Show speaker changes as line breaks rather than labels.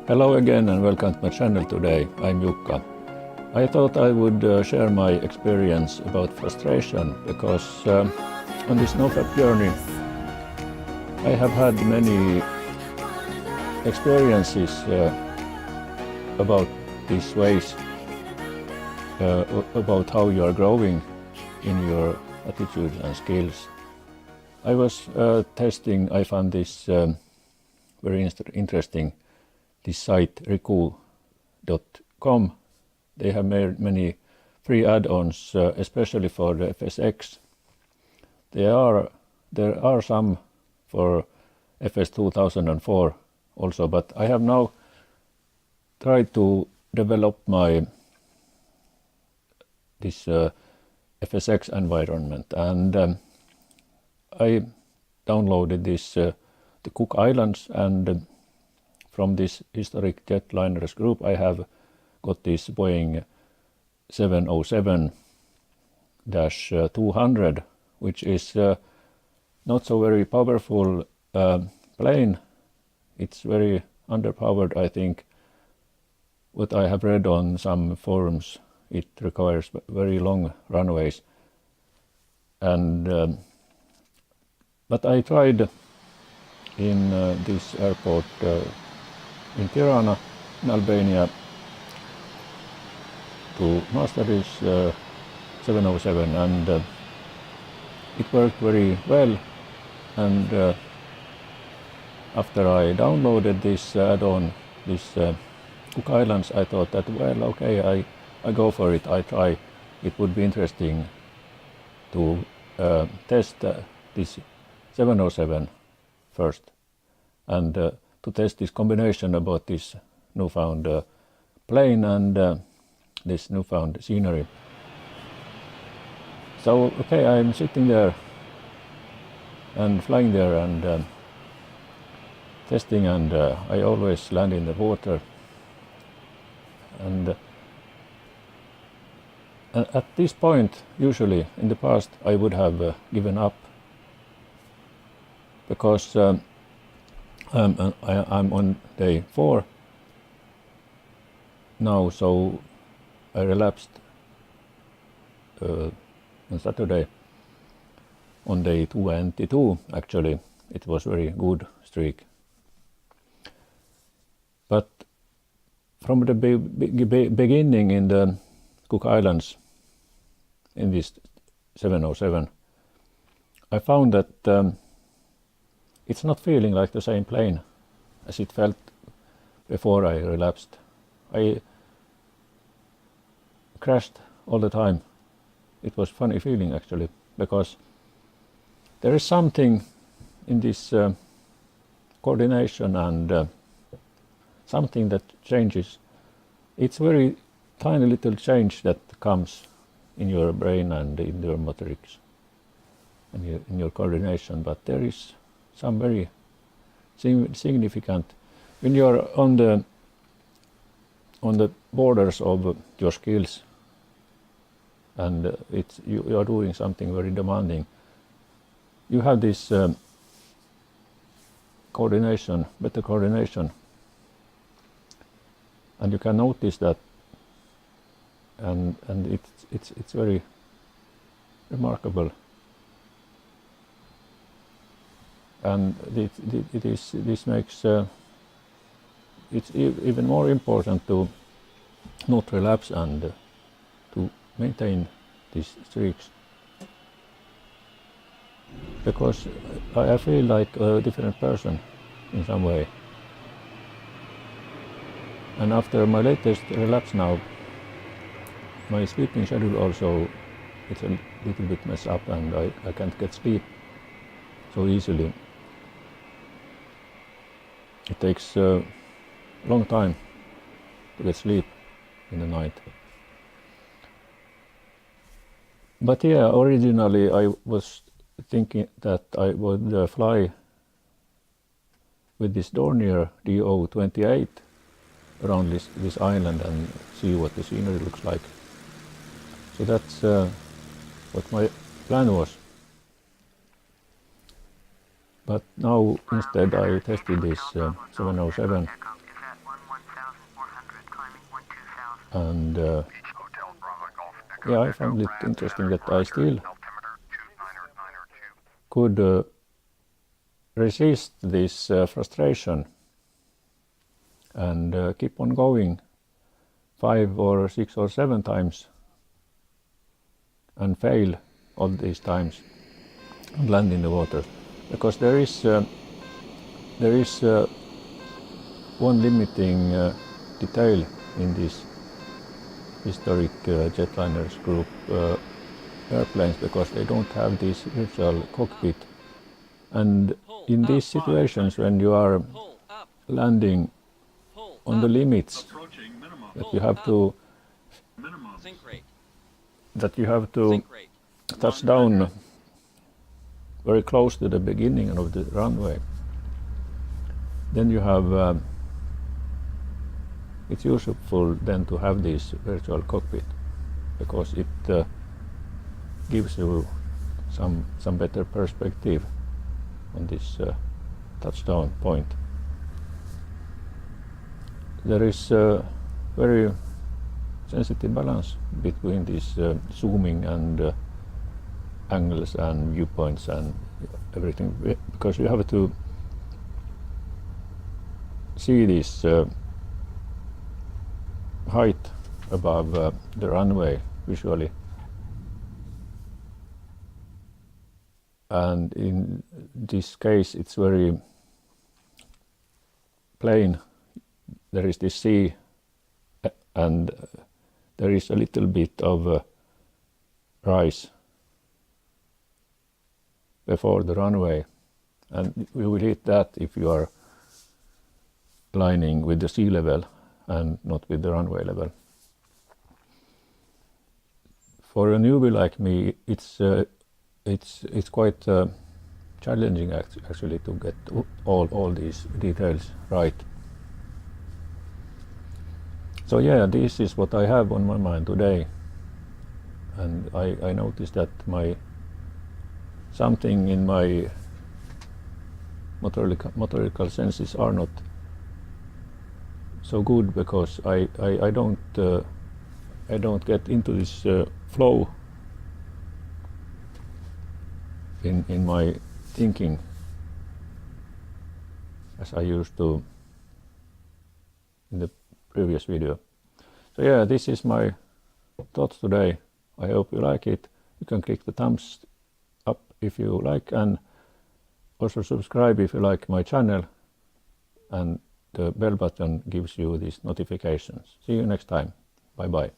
Hello again and welcome to my channel today. I'm Jukka. I thought I would share my experience about frustration because on this NoFap journey I have had many experiences about these ways, about how you are growing in your attitude and skills. I was testing, I found this very interesting, this site riku.com. They have made many free add-ons, especially for the FSX. There are some for FS 2004 also, but I have now tried to develop this FSX environment, and I downloaded this the Cook Islands, and from this historic jetliners group I have got this Boeing 707-200, which is not so very powerful plane. It's very underpowered, I think. What I have read on some forums, it requires very long runways. And but I tried in this airport in Tirana, in Albania, to master this 707, and it worked very well. And after I downloaded this add-on, this Cook Islands, I thought that, well, okay, I go for it, I try. It would be interesting to test this 707 first, and to test this combination about this newfound plane and this newfound scenery. So, okay, I'm sitting there and flying there and testing, and I always land in the water. And at this point, usually in the past, I would have given up, because I'm on day 4 now, so I relapsed on Saturday on day 22. Actually, it was very good streak. But from the beginning in the Cook Islands, in this 707, I found that it's not feeling like the same plane as it felt before I relapsed. I crashed all the time. It was funny feeling, actually, because there is something in this coordination and something that changes. It's very tiny little change that comes in your brain and in your motorics and in your coordination, but there is some very significant when you're on the borders of your skills, and you are doing something very demanding. You have this coordination, better coordination, and you can notice that, and it's very remarkable. And this makes it's even more important to not relapse and to maintain these streaks, because I feel like a different person in some way. And after my latest relapse now, my sleeping schedule also, it's a little bit messed up, and I can't get sleep so easily. It takes a long time to get sleep in the night. But yeah, originally I was thinking that I would fly with this Dornier DO-28 around this island and see what the scenery looks like. So that's what my plan was. But now instead I tested this 707 And yeah, I found it interesting that I still could resist this frustration and keep on going 5 or 6 or 7 times and fail all these times and land in the water, because there is one limiting detail in this historic jetliners group airplanes, because they don't have this virtual cockpit. And in these situations when you are landing on the limits that you have to touch down very close to the beginning of the runway, then you have it's useful then to have this virtual cockpit, because it gives you some better perspective on this touchdown point. There is a very sensitive balance between this zooming and angles and viewpoints and everything, because you have to see this height above the runway visually. And in this case it's very plain. There is this sea and there is a little bit of rise before the runway, and you will hit that if you are lining with the sea level and not with the runway level. For a newbie like me, it's quite challenging actually to get all these details right. So yeah, this is what I have on my mind today, and I noticed that something in my motorical senses are not so good, because I don't get into this flow in my thinking as I used to in the previous video. So yeah, this is my thoughts today. I hope you like it. You can click the thumbs up if you like, and also subscribe if you like my channel, and the bell button gives you these notifications. See you next time. Bye bye.